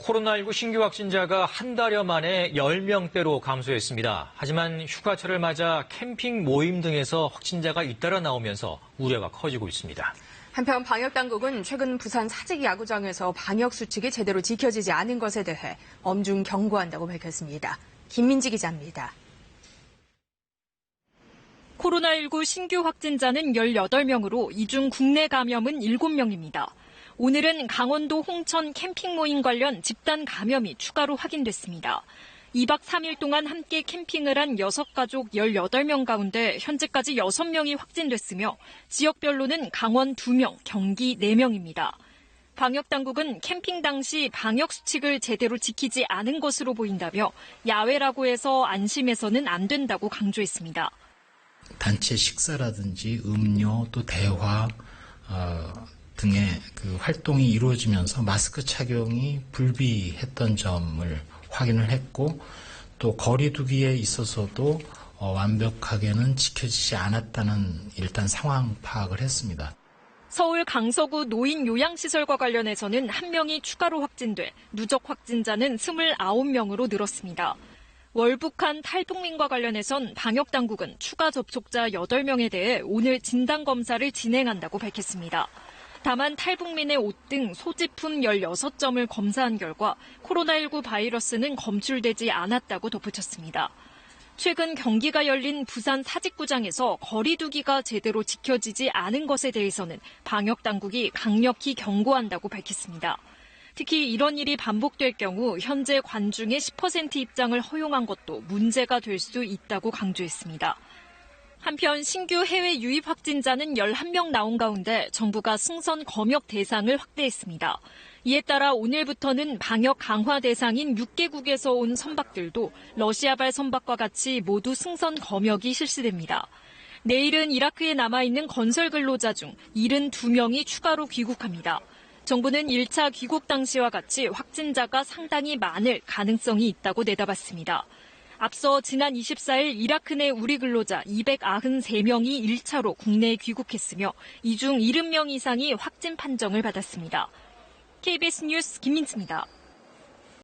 코로나19 신규 확진자가 한 달여 만에 10명대로 감소했습니다. 하지만 휴가철을 맞아 캠핑 모임 등에서 확진자가 잇따라 나오면서 우려가 커지고 있습니다. 한편 방역당국은 최근 부산 사직 야구장에서 방역수칙이 제대로 지켜지지 않은 것에 대해 엄중 경고한다고 밝혔습니다. 김민지 기자입니다. 코로나19 신규 확진자는 18명으로 이 중 국내 감염은 7명입니다. 오늘은 강원도 홍천 캠핑 모임 관련 집단 감염이 추가로 확인됐습니다. 2박 3일 동안 함께 캠핑을 한 6가족 18명 가운데 현재까지 6명이 확진됐으며 지역별로는 강원 2명, 경기 4명입니다. 방역당국은 캠핑 당시 방역수칙을 제대로 지키지 않은 것으로 보인다며 야외라고 해서 안심해서는 안 된다고 강조했습니다. 단체 식사라든지 음료 또 대화 등의 그 활동이 이루어지면서 마스크 착용이 불비했던 점을 확인을 했고 또 거리 두기에 있어서도 완벽하게는 지켜지지 않았다는 일단 상황 파악을 했습니다. 서울 강서구 노인 요양시설과 관련해서는 1명이 추가로 확진돼 누적 확진자는 29명으로 늘었습니다. 월북한 탈북민과 관련해선 방역당국은 추가 접촉자 8명에 대해 오늘 진단검사를 진행한다고 밝혔습니다. 다만 탈북민의 옷 등 소지품 16점을 검사한 결과 코로나19 바이러스는 검출되지 않았다고 덧붙였습니다. 최근 경기가 열린 부산 사직구장에서 거리 두기가 제대로 지켜지지 않은 것에 대해서는 방역당국이 강력히 경고한다고 밝혔습니다. 특히 이런 일이 반복될 경우 현재 관중의 10% 입장을 허용한 것도 문제가 될 수 있다고 강조했습니다. 한편 신규 해외 유입 확진자는 11명 나온 가운데 정부가 승선 검역 대상을 확대했습니다. 이에 따라 오늘부터는 방역 강화 대상인 6개국에서 온 선박들도 러시아발 선박과 같이 모두 승선 검역이 실시됩니다. 내일은 이라크에 남아있는 건설 근로자 중 72명이 추가로 귀국합니다. 정부는 1차 귀국 당시와 같이 확진자가 상당히 많을 가능성이 있다고 내다봤습니다. 앞서 지난 24일 이라크 내 우리 근로자 293명이 1차로 국내에 귀국했으며 이 중 70명 이상이 확진 판정을 받았습니다. KBS 뉴스 김민지입니다.